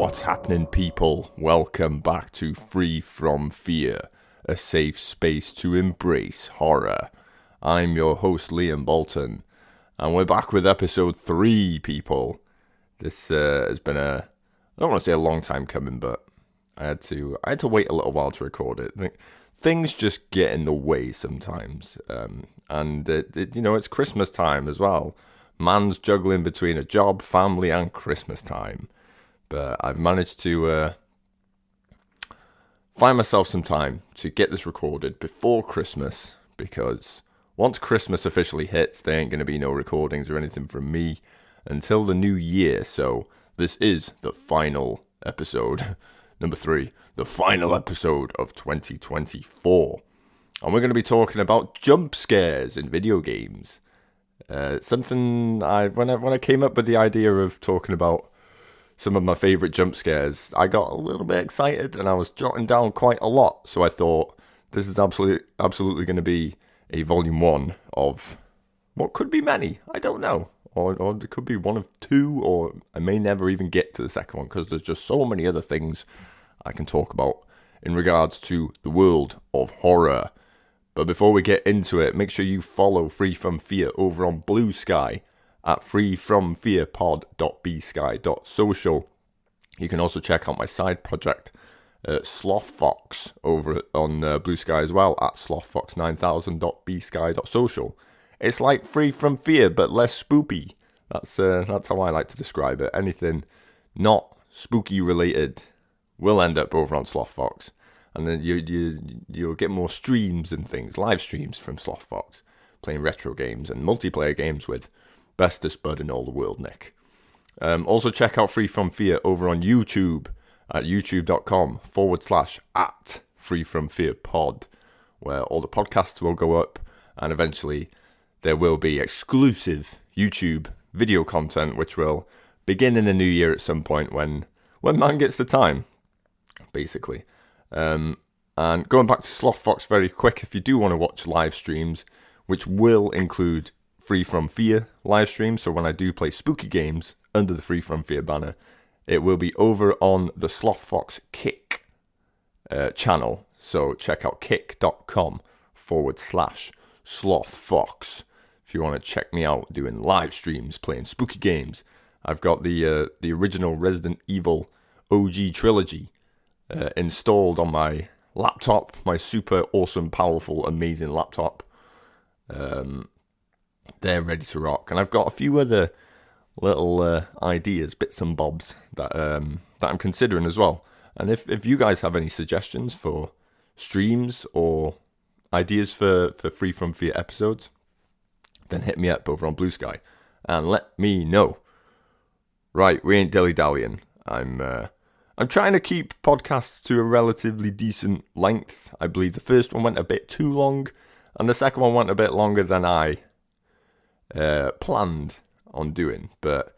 What's happening, people? Welcome back to Free From Fear, a safe space to embrace horror. I'm your host, Liam Bolton, and we're back with episode 3, people. This has been I don't want to say a long time coming, but I had to wait a little while to record it. Things just get in the way sometimes, and it's Christmas time as well. Man's juggling between a job, family, and Christmas time. But I've managed to find myself some time to get this recorded before Christmas, because once Christmas officially hits, there ain't going to be no recordings or anything from me until the new year. So this is the final episode, number 3, the final episode of 2024. And we're going to be talking about jump scares in video games. Something when I came up with the idea of talking about some of my favourite jump scares, I got a little bit excited and I was jotting down quite a lot. So I thought, this is absolutely going to be a volume 1 of what could be many. I don't know. Or it could be one of 2, or I may never even get to the second one, because there's just so many other things I can talk about in regards to the world of horror. But before we get into it, make sure you follow Free From Fear over on Bluesky at freefromfearpod.bsky.social. You can also check out my side project, Slothfox, over on Bluesky as well, at slothfox9000.bsky.social. It's like Free From Fear, but less spoopy. That's how I like to describe it. Anything not spooky related will end up over on Slothfox. And then you'll get more streams and things, live streams from Slothfox, playing retro games and multiplayer games with bestest bud in all the world, Nick. Also check out Free From Fear over on YouTube at youtube.com/@freefromfearpod, where all the podcasts will go up, and eventually there will be exclusive YouTube video content, which will begin in the new year at some point when man gets the time, basically. And going back to Slothfox very quick, if you do want to watch live streams, which will include Free From Fear live streams, so when I do play spooky games under the Free From Fear banner, it will be over on the Slothfox Kick channel. So check out kick.com/Slothfox if you want to check me out doing live streams playing spooky games. I've got the original Resident Evil OG trilogy installed on my laptop, my super awesome, powerful, amazing laptop. They're ready to rock, and I've got a few other little ideas, bits and bobs that I'm considering as well. And if you guys have any suggestions for streams or ideas for Free From Fear episodes, then hit me up over on Bluesky and let me know. Right, we ain't dilly-dallying. I'm trying to keep podcasts to a relatively decent length. I believe the first one went a bit too long, and the second one went a bit longer than I planned on doing. But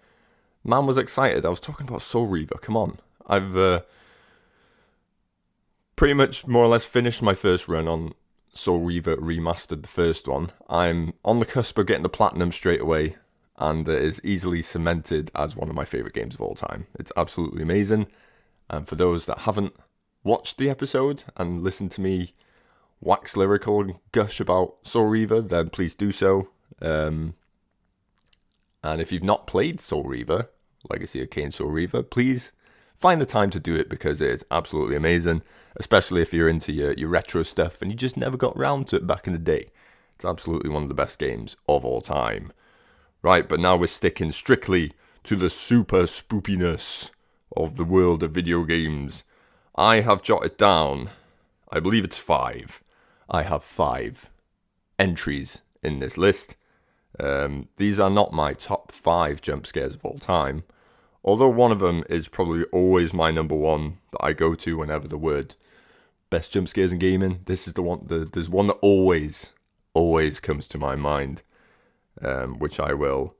man was excited. I was talking about Soul Reaver. Come on. I've pretty much more or less finished my first run on Soul Reaver Remastered, the first one. I'm on the cusp of getting the platinum straight away, and it is easily cemented as one of my favourite games of all time. It's absolutely amazing. And for those that haven't watched the episode and listened to me wax lyrical and gush about Soul Reaver, then please do so. And if you've not played Soul Reaver, Legacy of Kain Soul Reaver, please find the time to do it, because it is absolutely amazing, especially if you're into your retro stuff and you just never got around to it back in the day. It's absolutely one of the best games of all time. Right, but now we're sticking strictly to the super spoopiness of the world of video games. I have jotted down, I believe it's 5. I have 5 entries in this list. These are not my top 5 jump scares of all time, although one of them is probably always my number 1 that I go to whenever the word best jump scares in gaming. This is the one. There's one that always comes to my mind, which I will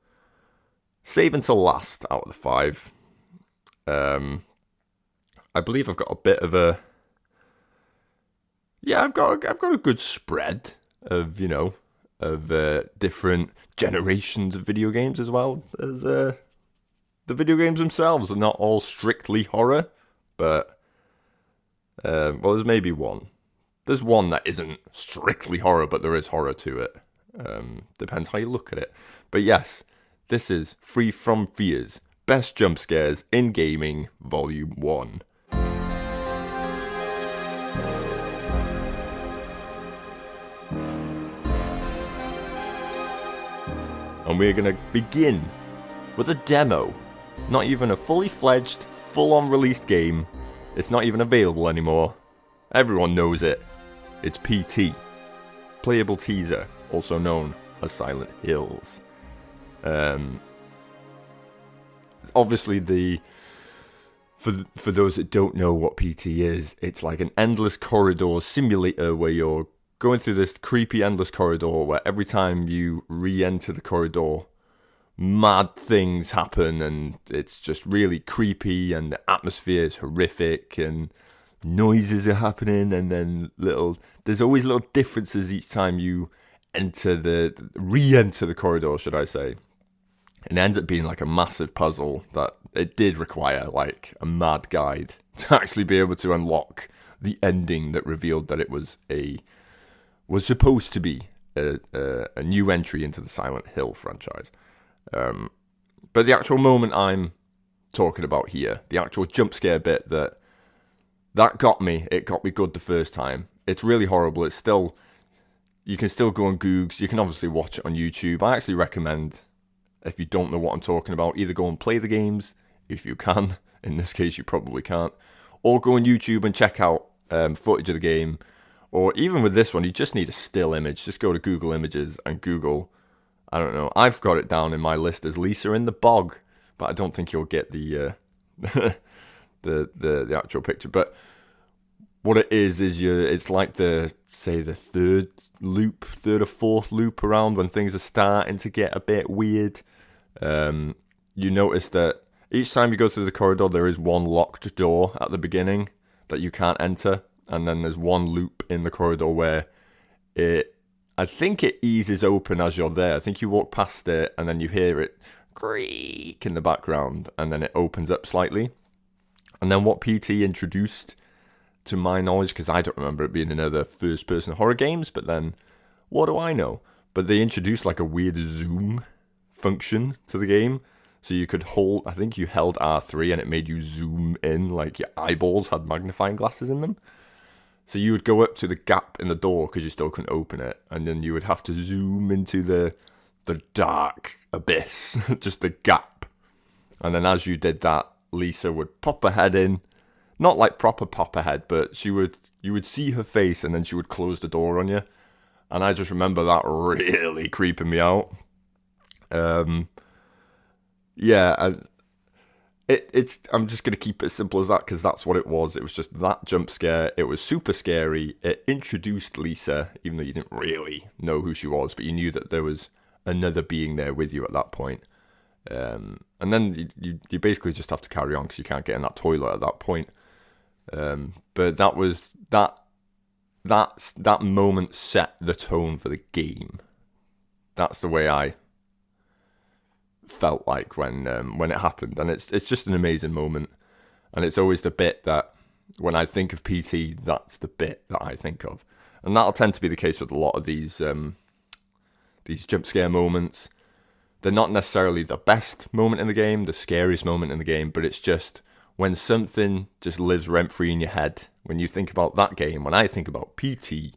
save until last out of the 5. I believe I've got a bit of a I've got a good spread of different generations of video games as well. There's the video games themselves are not all strictly horror, but well, there's maybe one. There's one that isn't strictly horror, but there is horror to it. Depends how you look at it. But yes, this is Free From Fears, Best Jump Scares in Gaming, Volume 1. And we're going to begin with a demo. Not even a fully fledged, full-on released game. It's not even available anymore. Everyone knows it. It's PT. Playable teaser, also known as Silent Hills. Obviously, for those that don't know what PT is, it's like an endless corridor simulator where you're going through this creepy endless corridor where every time you re-enter the corridor, mad things happen, and it's just really creepy, and the atmosphere is horrific, and noises are happening, and then there's always little differences each time you re-enter the corridor, should I say. And it ends up being like a massive puzzle that it did require like a mad guide to actually be able to unlock the ending that revealed that it was supposed to be a new entry into the Silent Hill franchise. But the actual moment I'm talking about here, the actual jump scare bit that got me, it got me good the first time. It's really horrible. It's still, you can still go on Googs. You can obviously watch it on YouTube. I actually recommend, if you don't know what I'm talking about, either go and play the games, if you can. In this case, you probably can't. Or go on YouTube and check out footage of the game. Or even with this one, you just need a still image. Just go to Google Images and Google, I don't know, I've got it down in my list as Lisa in the bog, but I don't think you'll get the the actual picture. But what it is it's like the third or fourth loop around when things are starting to get a bit weird. You notice that each time you go through the corridor, there is one locked door at the beginning that you can't enter. And then there's one loop in the corridor where I think it eases open as you're there. I think you walk past it and then you hear it creak in the background and then it opens up slightly. And then what PT introduced, to my knowledge, because I don't remember it being in other first-person horror games, but then what do I know? But they introduced like a weird zoom function to the game. So you could hold, I think you held R3 and it made you zoom in, like your eyeballs had magnifying glasses in them. So you would go up to the gap in the door because you still couldn't open it, and then you would have to zoom into the dark abyss, just the gap. And then as you did that, Lisa would pop her head in, not like proper pop her head, but you would see her face, and then she would close the door on you. And I just remember that really creeping me out. Yeah. I'm just going to keep it as simple as that because that's what it was. It was just that jump scare. It was super scary. It introduced Lisa, even though you didn't really know who she was, but you knew that there was another being there with you at that point. And then you basically just have to carry on because you can't get in that toilet at that point. But that was that moment set the tone for the game. That's the way I felt like when it happened, and it's just an amazing moment, and it's always the bit that when I think of PT, that's the bit that I think of, and that'll tend to be the case with a lot of these jump scare moments. They're not necessarily the best moment in the game, the scariest moment in the game, but it's just when something just lives rent free in your head. When you think about that game, when I think about PT,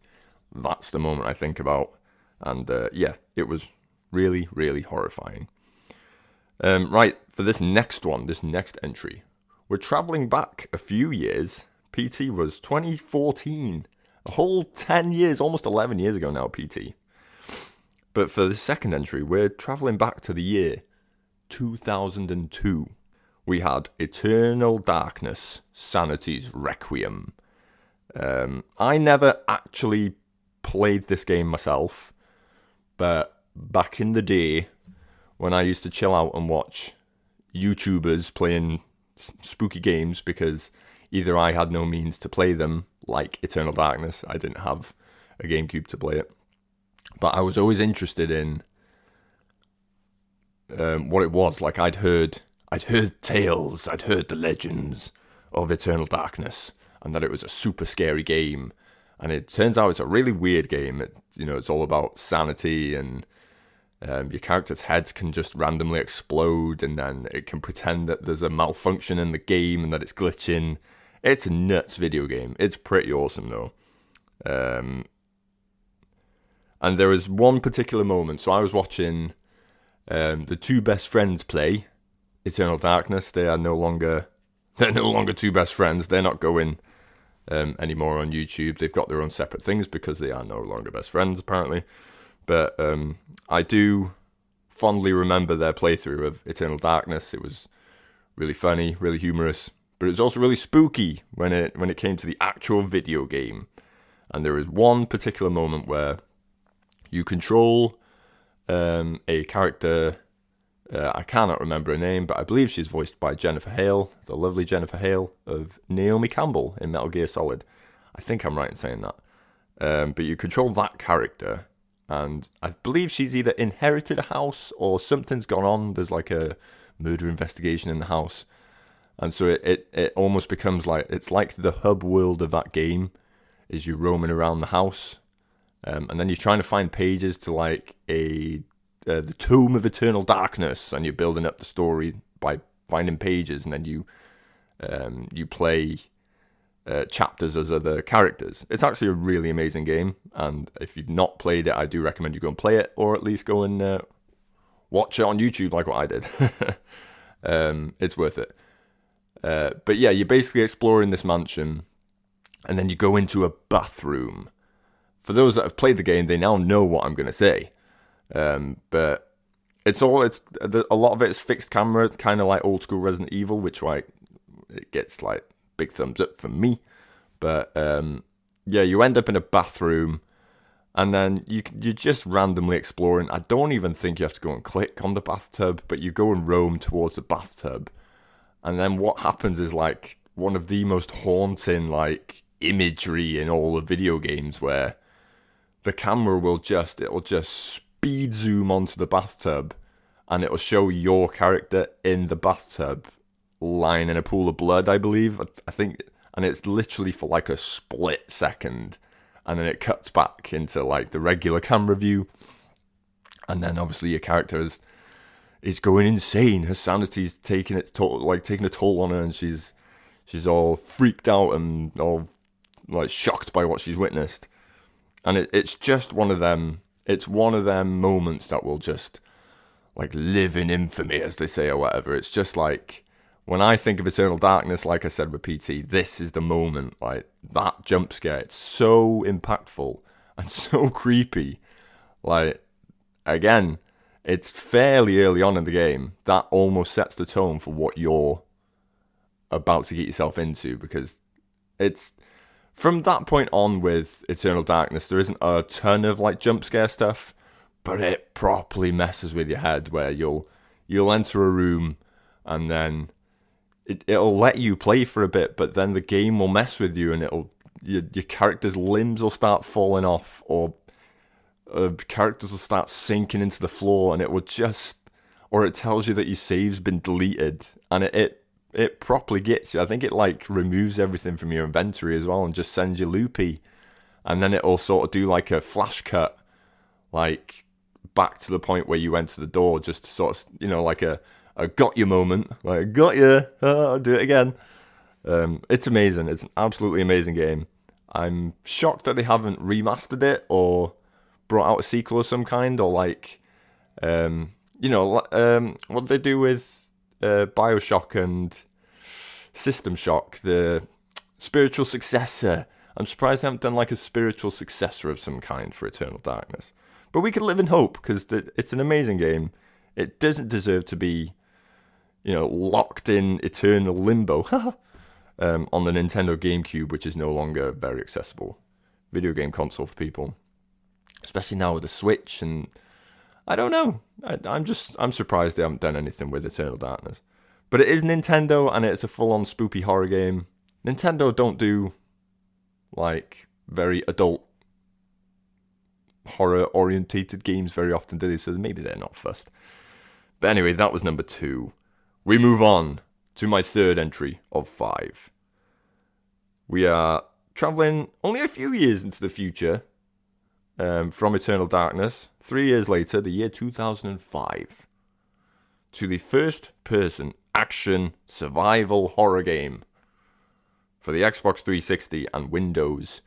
that's the moment I think about, and yeah, it was really, really horrifying. Right, for this next entry, we're travelling back a few years. PT was 2014, a whole 10 years, almost 11 years ago now, PT. But for the second entry, we're travelling back to the year 2002. We had Eternal Darkness, Sanity's Requiem. I never actually played this game myself, but back in the day, when I used to chill out and watch YouTubers playing spooky games because either I had no means to play them, like Eternal Darkness, I didn't have a GameCube to play it, but I was always interested in what it was. Like I'd heard I'd heard tales, I'd heard the legends of Eternal Darkness, and that it was a super scary game. And it turns out it's a really weird game. It's all about sanity, and your character's heads can just randomly explode, and then it can pretend that there's a malfunction in the game and that it's glitching. It's a nuts video game. It's pretty awesome, though. And there was one particular moment. So I was watching the two best friends play Eternal Darkness. They are no longer two best friends. They're not going anymore on YouTube. They've got their own separate things because they are no longer best friends, apparently. But I do fondly remember their playthrough of Eternal Darkness. It was really funny, really humorous, but it was also really spooky when it came to the actual video game. And there was one particular moment where you control a character. I cannot remember her name, but I believe she's voiced by Jennifer Hale, the lovely Jennifer Hale of Naomi Campbell in Metal Gear Solid. I think I'm right in saying that. But you control that character, and I believe she's either inherited a house or something's gone on. There's like a murder investigation in the house. And so it almost becomes like, it's like the hub world of that game is you roaming around the house. And then you're trying to find pages to like the Tomb of Eternal Darkness, and you're building up the story by finding pages, and then you play chapters as other characters. It's actually a really amazing game, and if you've not played it, I do recommend you go and play it, or at least go and watch it on YouTube like what I did. It's worth it. But yeah, you're basically exploring this mansion, and then you go into a bathroom. For those that have played the game, they now know what I'm going to say. But a lot of it is fixed camera, kind of like old school Resident Evil, which like it gets like big thumbs up from me. But yeah, you end up in a bathroom, and then you're just randomly exploring. I don't even think you have to go and click on the bathtub, but you go and roam towards the bathtub, and then what happens is like one of the most haunting like imagery in all of video games, where the camera will just speed zoom onto the bathtub, and it'll show your character in the bathtub lying in a pool of blood, I believe. I think, and it's literally for like a split second, and then it cuts back into like the regular camera view, and then obviously your character is going insane. Her sanity's taking a toll on her, and she's all freaked out and all like shocked by what she's witnessed. And it's just one of them. It's one of them moments that will just like live in infamy, as they say, or whatever. It's just like, when I think of Eternal Darkness, like I said with PT, this is the moment. Like that jump scare, it's so impactful and so creepy. Like, again, it's fairly early on in the game. That almost sets the tone for what you're about to get yourself into, because it's from that point on with Eternal Darkness, there isn't a ton of like jump scare stuff, but it properly messes with your head, where you'll enter a room, and then it'll let you play for a bit, but then the game will mess with you, and your character's limbs will start falling off, or characters will start sinking into the floor, and it tells you that your save's been deleted, and it properly gets you. I think it like removes everything from your inventory as well and just sends you loopy. And then it'll sort of do like a flash cut, like back to the point where you went to the door, just to sort of, like a got you moment. Like, got you, I'll do it again. It's amazing. It's an absolutely amazing game. I'm shocked that they haven't remastered it or brought out a sequel of some kind, or like, what they do with Bioshock and System Shock, the spiritual successor. I'm surprised they haven't done like a spiritual successor of some kind for Eternal Darkness. But we can live in hope, because it's an amazing game. It doesn't deserve to be, locked in eternal limbo on the Nintendo GameCube, which is no longer very accessible video game console for people, especially now with the Switch. And I don't know. I'm surprised they haven't done anything with Eternal Darkness. But it is Nintendo, and it's a full-on spoopy horror game. Nintendo don't do like very adult horror-orientated games very often, do they? So maybe they're not fussed. But anyway, that was number 2. we move on to my third entry of 5. We are traveling only a few years into the future from Eternal Darkness, 3 years later, the year 2005, to the first-person action survival horror game for the Xbox 360 and Windows.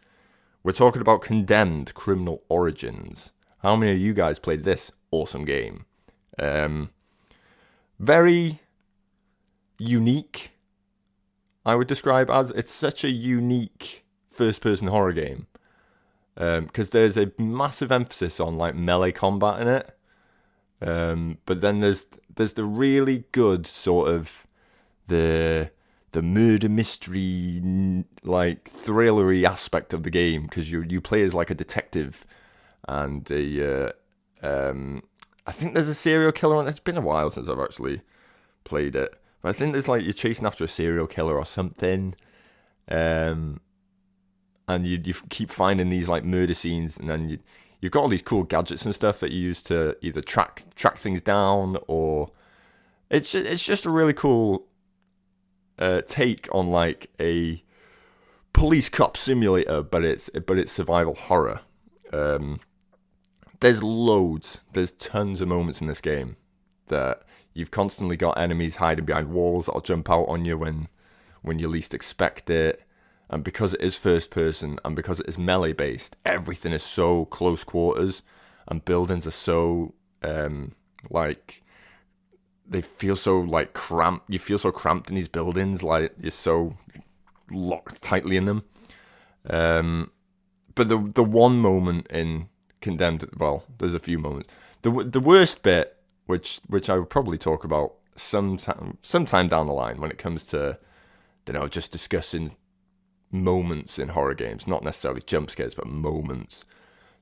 We're talking about Condemned Criminal Origins. How many of you guys played this awesome game? Very unique, I would describe as. It's such a unique first-person horror game. Because there's a massive emphasis on like melee combat in it, but then there's the really good sort of the murder mystery like thrillery aspect of the game, because you play as like a detective, and I think there's a serial killer on it. It's been a while since I've actually played it, but I think there's like you're chasing after a serial killer or something. And you keep finding these like murder scenes, and then you've got all these cool gadgets and stuff that you use to either track things down, or it's just a really cool take on like a police cop simulator, but it's survival horror. There's tons of moments in this game that you've constantly got enemies hiding behind walls that'll jump out on you when you least expect it. And because it is first person, and because it is melee based, everything is so close quarters, and buildings are so like they feel so like cramped. You feel so cramped in these buildings, like you're so locked tightly in them. But the one moment in Condemned, well, there's a few moments. The worst bit, which I would probably talk about sometime down the line when it comes to, just discussing moments in horror games, not necessarily jump scares, but moments.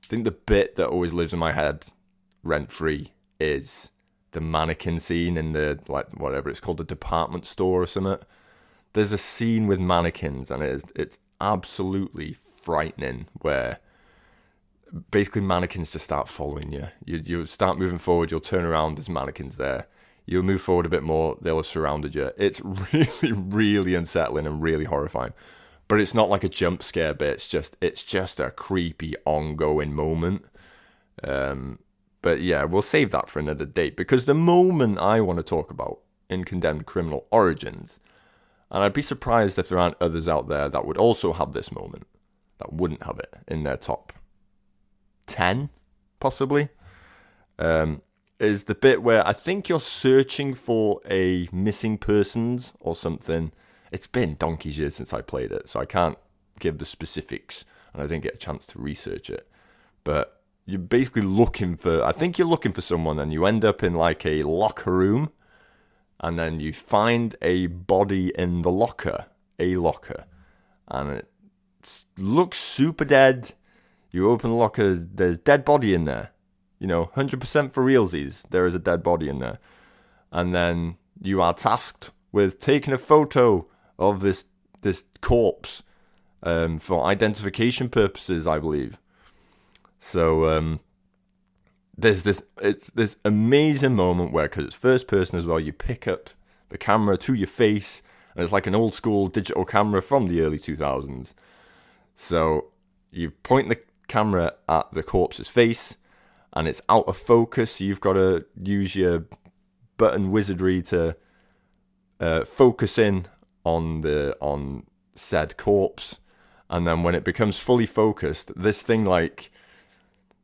I think the bit that always lives in my head rent free is the mannequin scene in the, like, whatever it's called, the department store or something. There's a scene with mannequins, and it's absolutely frightening, where basically mannequins just start following you. You start moving forward, you'll turn around, there's mannequins there. You'll move forward a bit more, they'll have surrounded you. It's really, really unsettling and really horrifying. But it's not like a jump scare bit. It's just a creepy, ongoing moment. But yeah, we'll save that for another date, because the moment I want to talk about in Condemned Criminal Origins, and I'd be surprised if there aren't others out there that would also have this moment, that wouldn't have it in their top 10, possibly, is the bit where I think you're searching for a missing persons or something. It's been donkey's years since I played it, so I can't give the specifics, and I didn't get a chance to research it. But you're basically looking for, I think you're looking for someone, and you end up in like a locker room, and then you find a body in the locker, and it looks super dead. You open the locker, there's dead body in there. 100% for realsies, there is a dead body in there. And then you are tasked with taking a photo of this corpse for identification purposes, I believe. So there's this amazing moment where, because it's first person as well, you pick up the camera to your face, and it's like an old school digital camera from the early 2000s. So you point the camera at the corpse's face, and it's out of focus, so you've got to use your button wizardry to focus in on said corpse. And then when it becomes fully focused, this thing like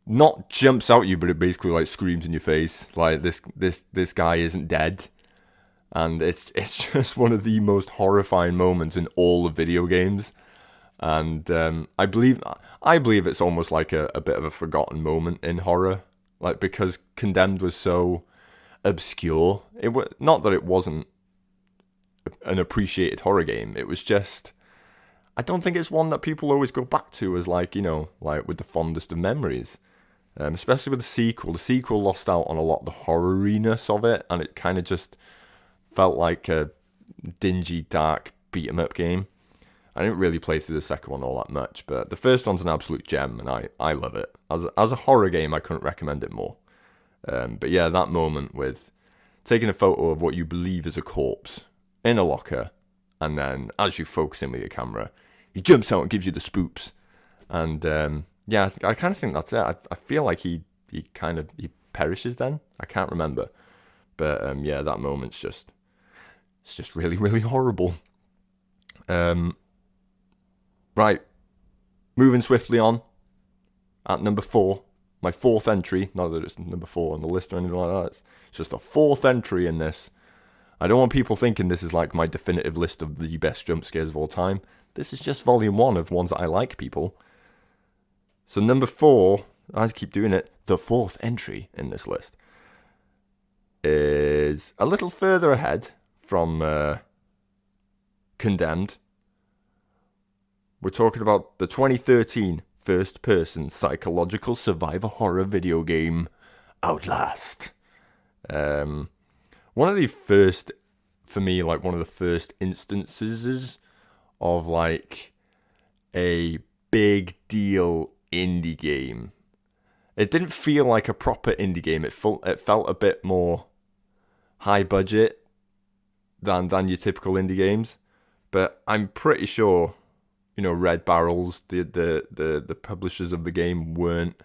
not jumps out at you, but it basically like screams in your face, like this guy isn't dead. And it's just one of the most horrifying moments in all of video games. And I believe it's almost like a bit of a forgotten moment in horror, like, because Condemned was so obscure. Not that it wasn't an appreciated horror game. It was just, I don't think it's one that people always go back to as like with the fondest of memories. Especially with the sequel. The sequel lost out on a lot of the horroriness of it, and it kind of just felt like a dingy, dark beat 'em up game. I didn't really play through the second one all that much, but the first one's an absolute gem, and I love it. As a horror game, I couldn't recommend it more. But yeah, that moment with taking a photo of what you believe is a corpse in a locker, and then as you focus in with your camera, he jumps out and gives you the spoops. And yeah, I kind of think that's it. I feel like he perishes then. I can't remember, but yeah, that moment's just really, really horrible. Right, moving swiftly on. At number 4, my 4th entry. Not that it's number 4 on the list or anything like that. It's just a 4th entry in this. I don't want people thinking this is like my definitive list of the best jump scares of all time. This is just volume 1 of ones that I like, people. So number 4, I keep doing it, the 4th entry in this list is a little further ahead from Condemned. We're talking about the 2013 first-person psychological survivor horror video game, Outlast. One of the first, for me, like one of the first instances of like a big deal indie game. It didn't feel like a proper indie game. It felt a bit more high budget than your typical indie games. But I'm pretty sure, you know, Red Barrels, the publishers of the game, weren't.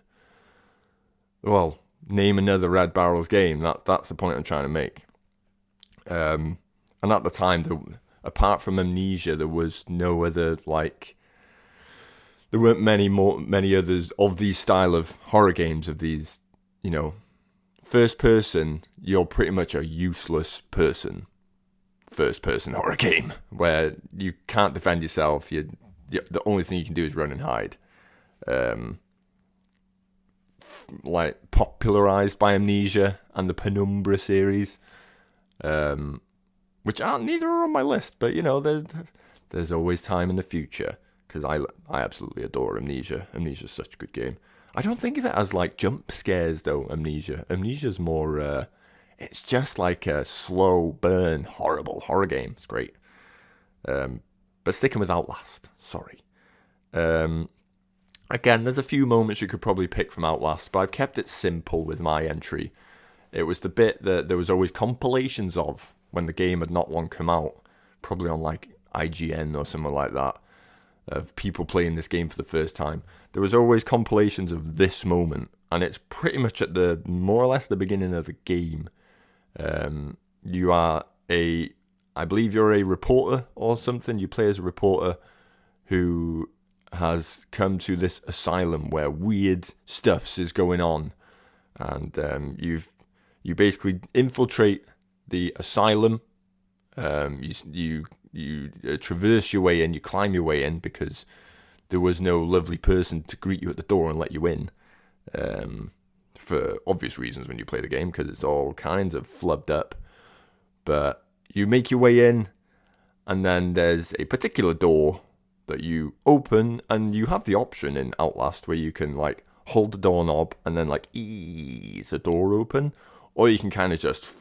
Well, name another Red Barrels game. That's the point I'm trying to make. And at the time, apart from Amnesia, there was no other like. There weren't many others of these style of horror games, of these, you know, first person. You're pretty much a useless person. First person horror game where you can't defend yourself. The only thing you can do is run and hide. Like popularized by Amnesia and the Penumbra series, which neither are on my list, but you know, there's always time in the future, because I absolutely adore Amnesia. Amnesia's such a good game. I don't think of it as like jump scares though. Amnesia's more it's just like a slow burn horrible horror game. It's great. But sticking with Outlast, sorry. Again, there's a few moments you could probably pick from Outlast, but I've kept it simple with my entry. It was the bit that there was always compilations of when the game had not long come out, probably on like IGN or something like that, of people playing this game for the first time. There was always compilations of this moment, and it's pretty much at the more or less the beginning of the game. You are I believe you're a reporter or something. You play as a reporter who has come to this asylum where weird stuffs is going on, and you basically infiltrate the asylum. You traverse your way in, you climb your way in, because there was no lovely person to greet you at the door and let you in. For obvious reasons when you play the game, because it's all kinds of flubbed up. But you make your way in, and then there's a particular door that you open, and you have the option in Outlast where you can like hold the doorknob and then like ease the door open, or you can kind of just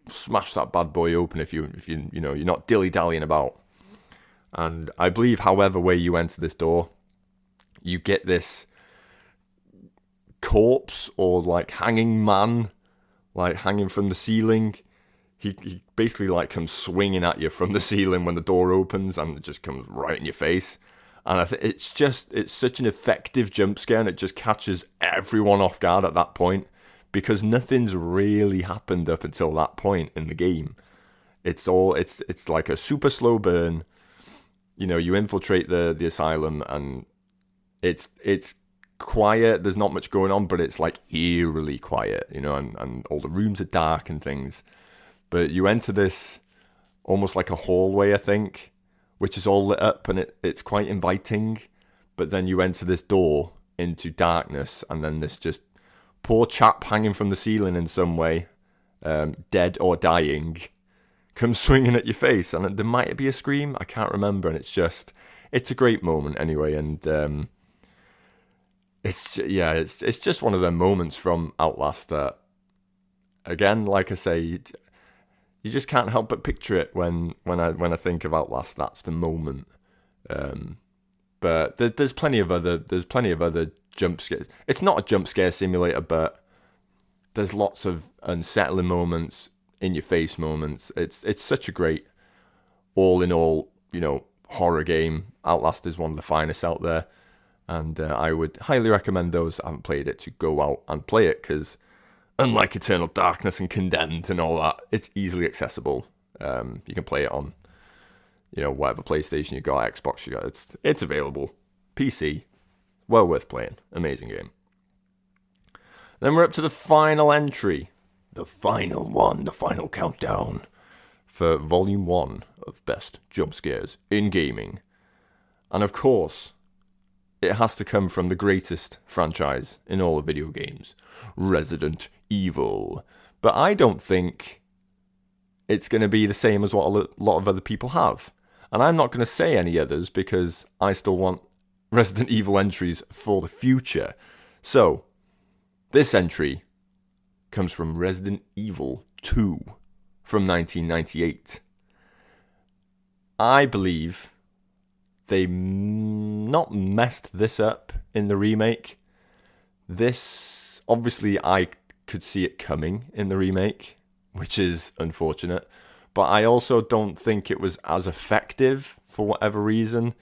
smash that bad boy open if you know you're not dilly-dallying about. And I believe, however way you enter this door, you get this corpse or like hanging man, like hanging from the ceiling. He basically like comes swinging at you from the ceiling when the door opens, and it just comes right in your face. And I think it's such an effective jump scare, and it just catches everyone off guard at that point, because nothing's really happened up until that point in the game. It's like a super slow burn. You know, you infiltrate the asylum, and it's quiet. There's not much going on, but it's like eerily quiet, you know, and all the rooms are dark and things. But you enter this almost like a hallway, I think, which is all lit up, and it's quite inviting. But then you enter this door into darkness, and then this just poor chap hanging from the ceiling in some way, dead or dying, comes swinging at your face. And there might be a scream, I can't remember. And it's a great moment anyway. And it's just one of them moments from Outlast that, again, like I say, you just can't help but picture it when I think of Outlast. That's the moment. But there's plenty of other jump scares. It's not a jump scare simulator, but there's lots of unsettling moments. in-your-face moments. It's such a great, all-in-all, horror game. Outlast is one of the finest out there. And I would highly recommend those that haven't played it to go out and play it, because unlike Eternal Darkness and Condemned and all that, it's easily accessible. You can play it on, whatever PlayStation you got, Xbox you got. It's available. PC, well worth playing. Amazing game. Then we're up to the final entry. The final one, the final countdown for Volume 1 of Best Jump Scares in Gaming. And of course, it has to come from the greatest franchise in all of video games, Resident Evil. But I don't think it's going to be the same as what a lot of other people have. And I'm not going to say any others because I still want Resident Evil entries for the future. So, this entry comes from Resident Evil 2 from 1998. I believe they not messed this up in the remake. This, obviously, I could see it coming in the remake, which is unfortunate. But I also don't think it was as effective for whatever reason.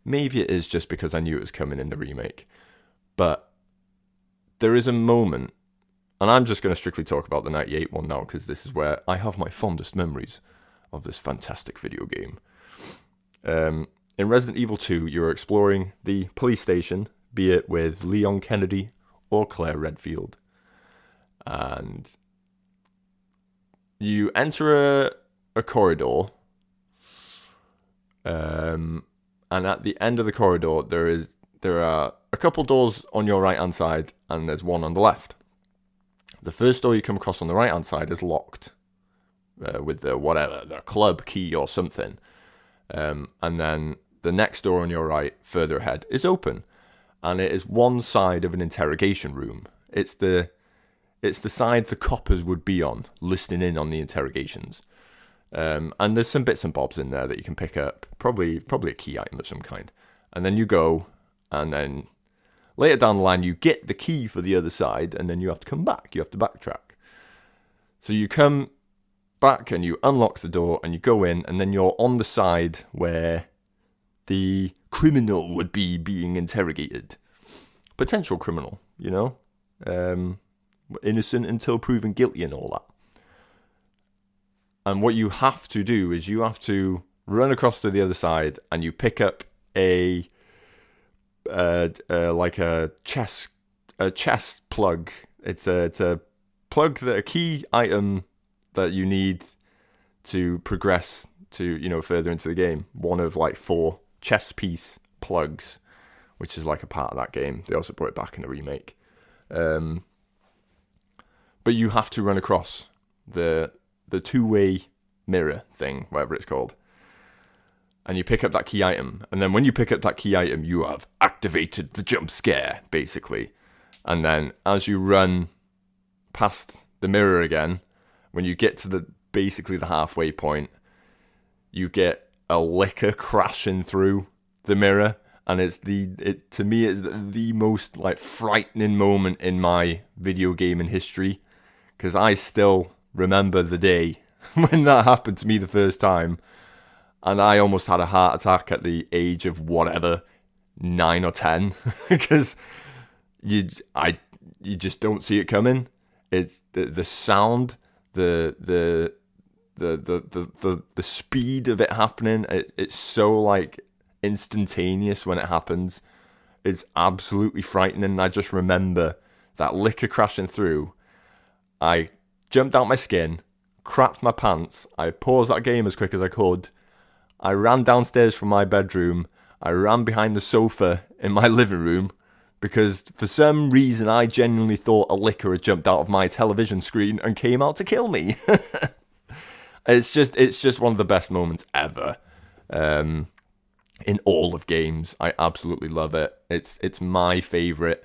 Maybe it is just because I knew it was coming in the remake. But there is a moment, and I'm just going to strictly talk about the 98 one now, because this is where I have my fondest memories of this fantastic video game. In Resident Evil 2, you're exploring the police station, be it with Leon Kennedy or Claire Redfield. And you enter a corridor, and at the end of the corridor, there are a couple doors on your right-hand side, and there's one on the left. The first door you come across on the right-hand side is locked with the club key or something. And then the next door on your right, further ahead, is open. And it is one side of an interrogation room. It's the side the coppers would be on, listening in on the interrogations. And there's some bits and bobs in there that you can pick up. Probably a key item of some kind. And then you go, and then later down the line, you get the key for the other side, and then you have to come back. You have to backtrack. So you come back, and you unlock the door, and you go in, and then you're on the side where the criminal would be being interrogated. Potential criminal, innocent until proven guilty and all that. And what you have to do is you have to run across to the other side, and you pick up a chest plug. It's a plug, a key item that you need to progress to further into the game. One of 4 chess piece plugs, which is a part of that game. They also brought it back in the remake. But you have to run across the two-way mirror thing, whatever it's called. And you pick up that key item. And then when you pick up that key item, you have activated the jump scare, basically. And then as you run past the mirror again, when you get to the halfway point, you get a licker crashing through the mirror. And to me, it's the most frightening moment in my video gaming history. Because I still remember the day when that happened to me the first time. And I almost had a heart attack at the age of 9 or 10, because you just don't see it coming. It's the sound, the speed of it happening. It's so instantaneous when it happens. It's absolutely frightening. I just remember that licker crashing through. I jumped out my skin, crapped my pants. I paused that game as quick as I could. I ran downstairs from my bedroom. I ran behind the sofa in my living room because for some reason I genuinely thought a licker had jumped out of my television screen and came out to kill me. It's just one of the best moments ever in all of games. I absolutely love it. It's my favourite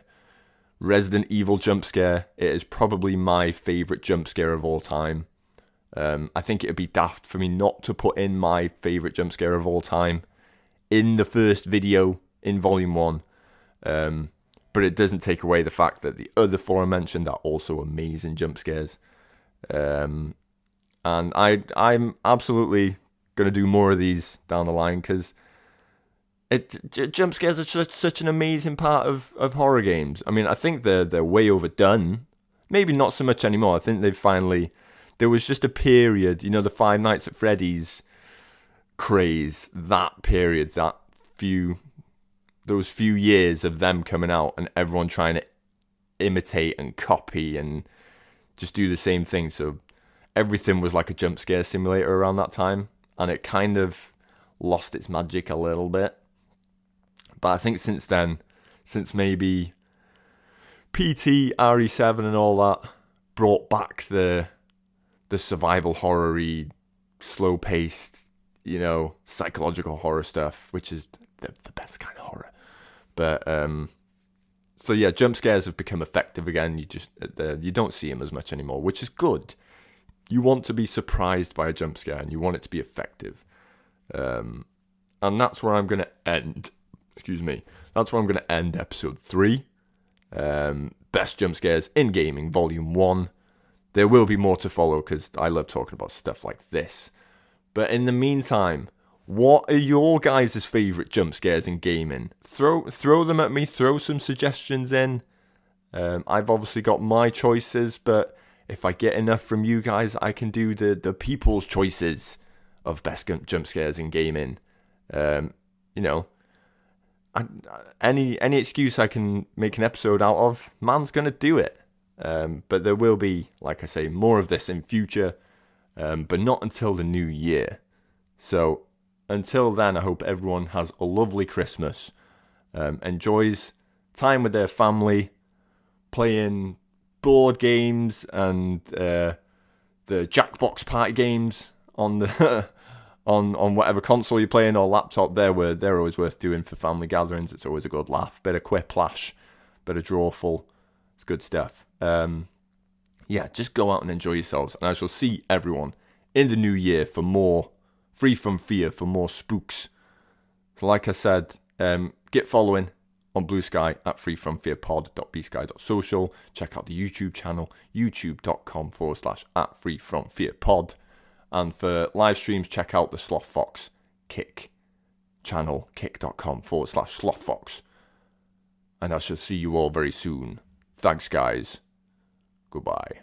Resident Evil jump scare. It is probably my favourite jump scare of all time. I think it would be daft for me not to put in my favourite jump scare of all time in the first video in Volume 1. But it doesn't take away the fact that the other 4 I mentioned are also amazing jump scares. And I'm absolutely going to do more of these down the line, because jump scares are such an amazing part of horror games. I mean, I think they're way overdone. Maybe not so much anymore. I think they've finally... There was just a period, the Five Nights at Freddy's craze, that period, those few years of them coming out and everyone trying to imitate and copy and just do the same thing. So everything was like a jump scare simulator around that time, and it kind of lost its magic a little bit. But I think since then, since maybe PT, RE7 and all that brought back the survival horror-y, slow-paced, psychological horror stuff, which is the best kind of horror. But so yeah, jump scares have become effective again. You don't see them as much anymore, which is good. You want to be surprised by a jump scare, and you want it to be effective. And that's where I'm going to end. Excuse me. That's where I'm going to end episode 3. Best jump scares in gaming, volume 1. There will be more to follow, because I love talking about stuff like this. But in the meantime, what are your guys' favourite jump scares in gaming? Throw them at me. Throw some suggestions in. I've obviously got my choices, but if I get enough from you guys, I can do the people's choices of best jump scares in gaming. Any excuse I can make an episode out of, man's gonna do it. But there will be, like I say, more of this in future, but not until the new year. So until then, I hope everyone has a lovely Christmas, enjoys time with their family, playing board games and the Jackbox party games on the on whatever console you're playing or laptop. They're always worth doing for family gatherings. It's always a good laugh, bit of quiplash, bit of drawful. It's good stuff. Just go out and enjoy yourselves, and I shall see everyone in the new year for more Free From Fear, for more spooks. So like I said, get following on Bluesky at freefromfearpod.bsky.social. Check out the YouTube channel, youtube.com/@freefromfearpod. And for live streams, check out the Slothfox Kick channel, kick.com/Slothfox. And I shall see you all very soon. Thanks, guys. Goodbye.